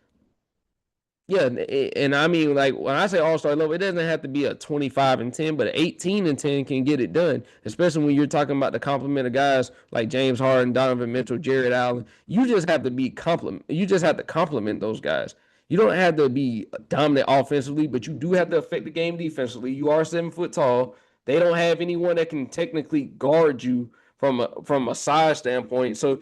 Yeah, and I mean, like when I say all-star level, it doesn't have to be a 25-10, but an 18-10 can get it done. Especially when you're talking about the complement of guys like James Harden, Donovan Mitchell, Jared Allen. You just have to be compliment. You just have to compliment those guys. You don't have to be dominant offensively, but you do have to affect the game defensively. You are 7 foot tall. They don't have anyone that can technically guard you from a size standpoint. So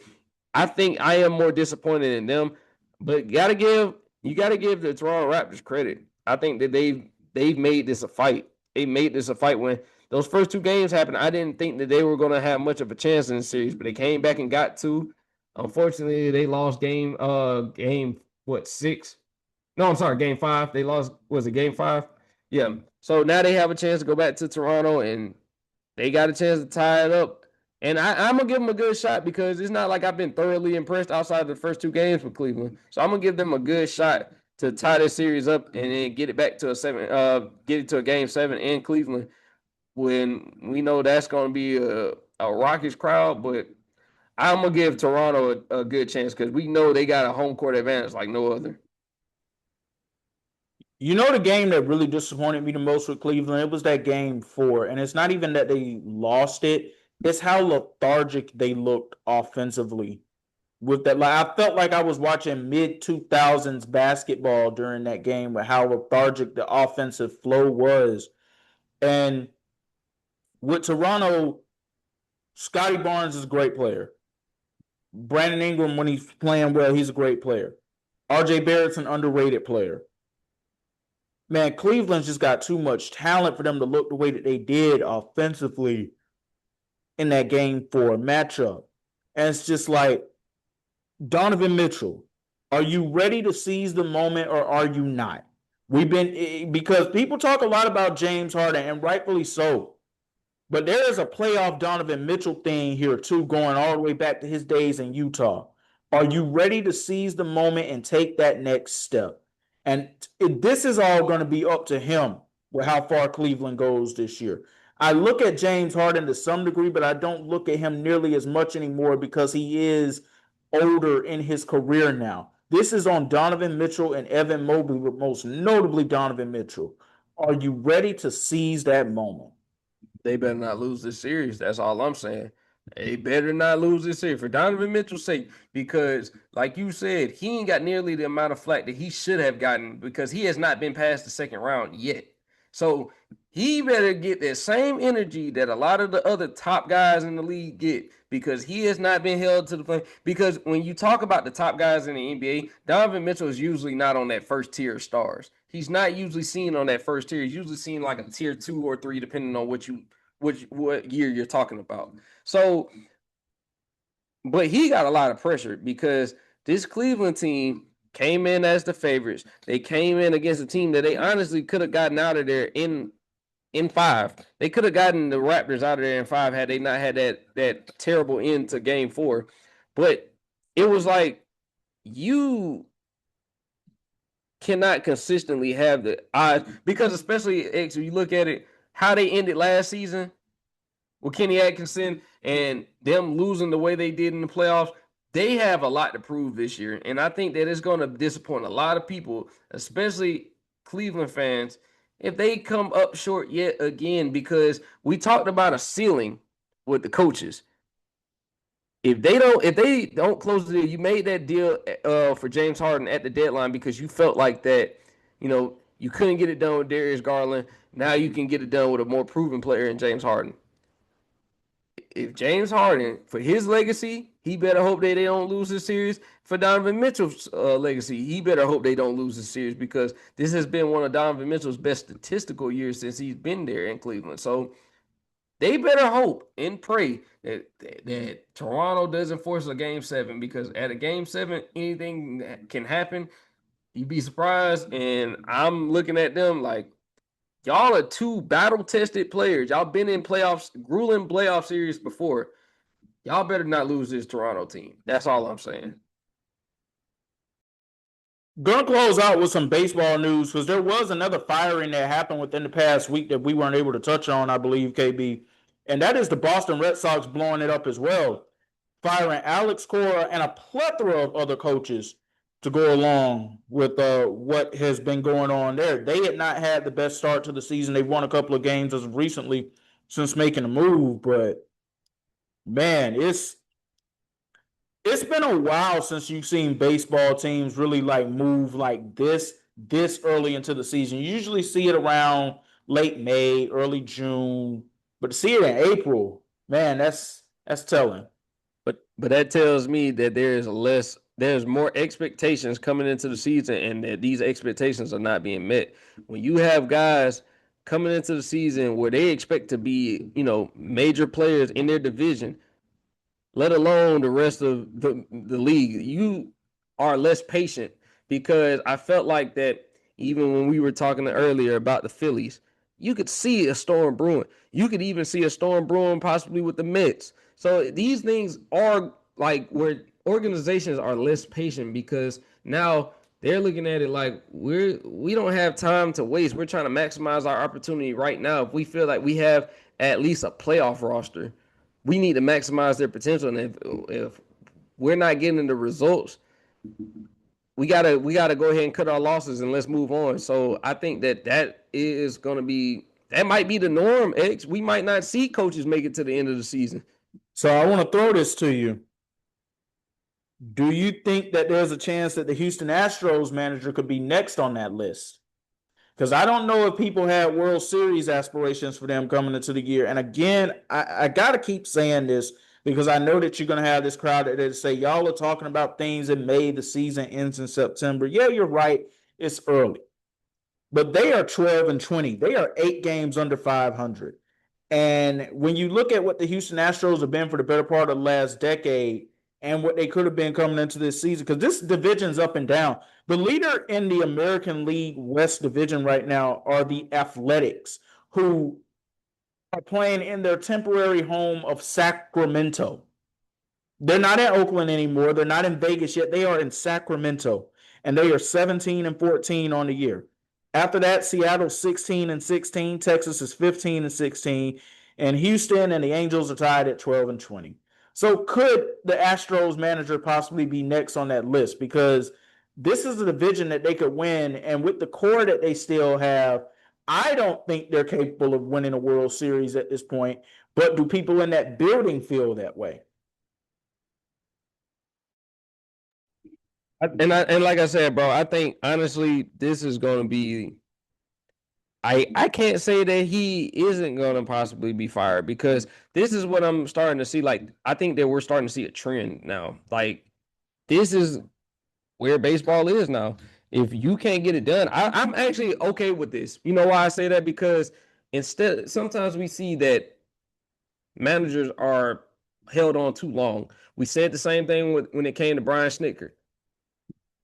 I think I am more disappointed in them. But you gotta give the Toronto Raptors credit. I think that they've made this a fight. They made this a fight when those first 2 games happened. I didn't think that they were gonna have much of a chance in the series, but they came back and got 2. Unfortunately, they lost game what 6? No, I'm sorry, game 5. They lost, was it game 5? Yeah. So now they have a chance to go back to Toronto and they got a chance to tie it up. And I'm going to give them a good shot because it's not like I've been thoroughly impressed outside of the first 2 games with Cleveland. So I'm going to give them a good shot to tie this series up and then get it back to get it to a game 7 in Cleveland when we know that's going to be a raucous crowd. But I'm going to give Toronto a good chance because we know they got a home court advantage like no other. You know the game that really disappointed me the most with Cleveland? It was that game 4. And it's not even that they lost it. It's how lethargic they looked offensively. With that, like I felt like I was watching mid-2000s basketball during that game with how lethargic the offensive flow was. And with Toronto, Scotty Barnes is a great player. Brandon Ingram, when he's playing well, he's a great player. RJ Barrett's an underrated player. Man, Cleveland's just got too much talent for them to look the way that they did offensively in that game 4 matchup. And it's just like, Donovan Mitchell, are you ready to seize the moment or are you not? Because people talk a lot about James Harden, and rightfully so. But there is a playoff Donovan Mitchell thing here too, going all the way back to his days in Utah. Are you ready to seize the moment and take that next step? And this is all going to be up to him with how far Cleveland goes this year. I look at James Harden to some degree, but I don't look at him nearly as much anymore because he is older in his career now. This is on Donovan Mitchell and Evan Mobley, but most notably Donovan Mitchell. Are you ready to seize that moment? They better not lose this series. That's all I'm saying. They better not lose this series for Donovan Mitchell's sake, because, like you said, he ain't got nearly the amount of flack that he should have gotten because he has not been past the second round yet. So he better get that same energy that a lot of the other top guys in the league get because he has not been held to the flame. Because when you talk about the top guys in the NBA, Donovan Mitchell is usually not on that first tier of stars. He's not usually seen on that first tier. He's usually seen like a tier 2 or 3, depending on what year you're talking about. So, but he got a lot of pressure because this Cleveland team came in as the favorites. They came in against a team that they honestly could have gotten out of there in 5. They could have gotten the Raptors out of there in 5 had they not had that terrible end to game 4. But it was like you cannot consistently have the odds because, especially X, when you look at it, how they ended last season with Kenny Atkinson and them losing the way they did in the playoffs, they have a lot to prove this year. And I think that it's going to disappoint a lot of people, especially Cleveland fans, if they come up short yet again, because we talked about a ceiling with the coaches. If they don't close the deal, you made that deal for James Harden at the deadline because you felt like that, you couldn't get it done with Darius Garland. Now you can get it done with a more proven player in James Harden. If James Harden, for his legacy, he better hope they don't lose this series. For Donovan Mitchell's legacy, he better hope they don't lose this series because this has been one of Donovan Mitchell's best statistical years since he's been there in Cleveland. So they better hope and pray that Toronto doesn't force a game 7 because at a game 7, anything can happen. You'd be surprised. And I'm looking at them like, y'all are 2 battle-tested players. Y'all been in grueling playoff series before. Y'all better not lose this Toronto team. That's all I'm saying. Gonna close out with some baseball news because there was another firing that happened within the past week that we weren't able to touch on, I believe, KB. And that is the Boston Red Sox blowing it up as well, firing Alex Cora and a plethora of other coaches to go along with what has been going on there. They had not had the best start to the season. They've won a couple of games as of recently since making a move, but man, it's been a while since you've seen baseball teams really like move like this early into the season. You usually see it around late May, early June, but to see it in April, man, that's telling. But that tells me that there's more expectations coming into the season, and that these expectations are not being met. When you have guys coming into the season where they expect to be, major players in their division, let alone the rest of the league, you are less patient, because I felt like that even when we were talking earlier about the Phillies, you could see a storm brewing. You could even see a storm brewing possibly with the Mets. So these things are like where organizations are less patient, because now they're looking at it like we don't have time to waste. We're trying to maximize our opportunity right now. If we feel like we have at least a playoff roster, we need to maximize their potential. And if we're not getting the results, we gotta go ahead and cut our losses and let's move on. So I think that is going to be, that might be the norm. X, we might not see coaches make it to the end of the season. So I want to throw this to you. Do you think that there's a chance that the Houston Astros manager could be next on that list? Because I don't know if people had World Series aspirations for them coming into the year. And again, I got to keep saying this because I know that you're going to have this crowd that say, y'all are talking about things in May, the season ends in September. Yeah, you're right. It's early. But they are 12-20. They are 8 games under 500. And when you look at what the Houston Astros have been for the better part of the last decade and what they could have been coming into this season, because this division's up and down. The leader in the American League West division right now are the Athletics, who are playing in their temporary home of Sacramento. They're not in Oakland anymore. They're not in Vegas yet. They are in Sacramento, and they are 17-14 on the year. After that, Seattle 16-16, Texas is 15-16, and Houston and the Angels are tied at 12-20. So could the Astros manager possibly be next on that list? Because this is a division that they could win, and with the core that they still have, I don't think they're capable of winning a World Series at this point. But do people in that building feel that way? And like I said, bro, I think honestly this is going to be. I can't say that he isn't going to possibly be fired, because this is what I'm starting to see. Like, I think that we're starting to see a trend now. Like, this is where baseball is now. If you can't get it done, I'm actually okay with this. You know why I say that? Because instead, sometimes we see that managers are held on too long. We said the same thing when it came to Brian Snitker.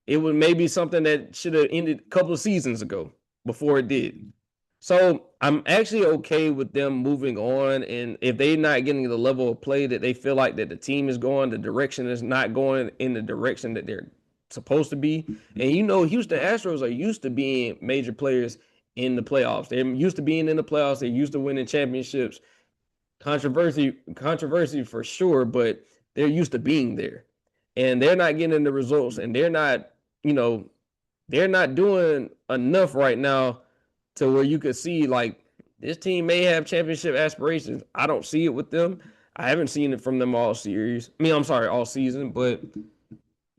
It was maybe something that should have ended a couple of seasons ago before it did. So I'm actually okay with them moving on. And if they're not getting the level of play that they feel like that the team is going, the direction is not going in the direction that they're supposed to be. And Houston Astros are used to being major players in the playoffs. They're used to being in the playoffs. They're used to winning championships. Controversy for sure, but they're used to being there. And they're not getting the results, and they're not doing enough right now to where you could see like this team may have championship aspirations. I don't see it with them. I haven't seen it from them all series. All season. But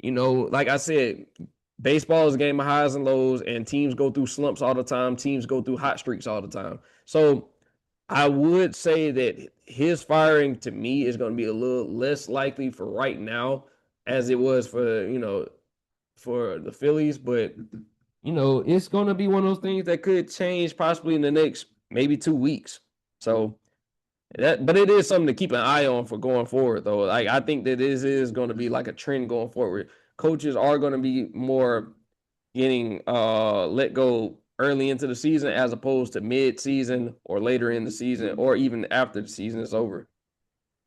like I said, baseball is a game of highs and lows, and teams go through slumps all the time. Teams go through hot streaks all the time. So I would say that his firing to me is going to be a little less likely for right now, as it was for the Phillies, but it's going to be one of those things that could change possibly in the next maybe 2 weeks. So but it is something to keep an eye on for going forward, though. Like, I think that this is going to be like a trend going forward. Coaches are going to be more getting let go early into the season, as opposed to mid-season or later in the season, or even after the season is over.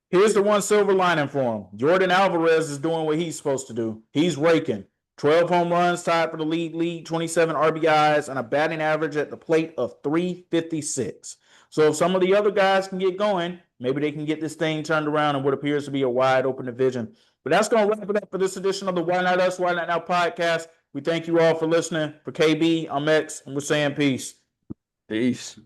Here's the one silver lining for him. Jordan Alvarez is doing what he's supposed to do. He's raking. 12 home runs, tied for the lead, 27 RBIs, and a batting average at the plate of 356. So if some of the other guys can get going, maybe they can get this thing turned around in what appears to be a wide open division. But that's going to wrap it up for this edition of the Why Not Us, Why Not Now podcast. We thank you all for listening. For KB, I'm X, and we're saying peace. Peace.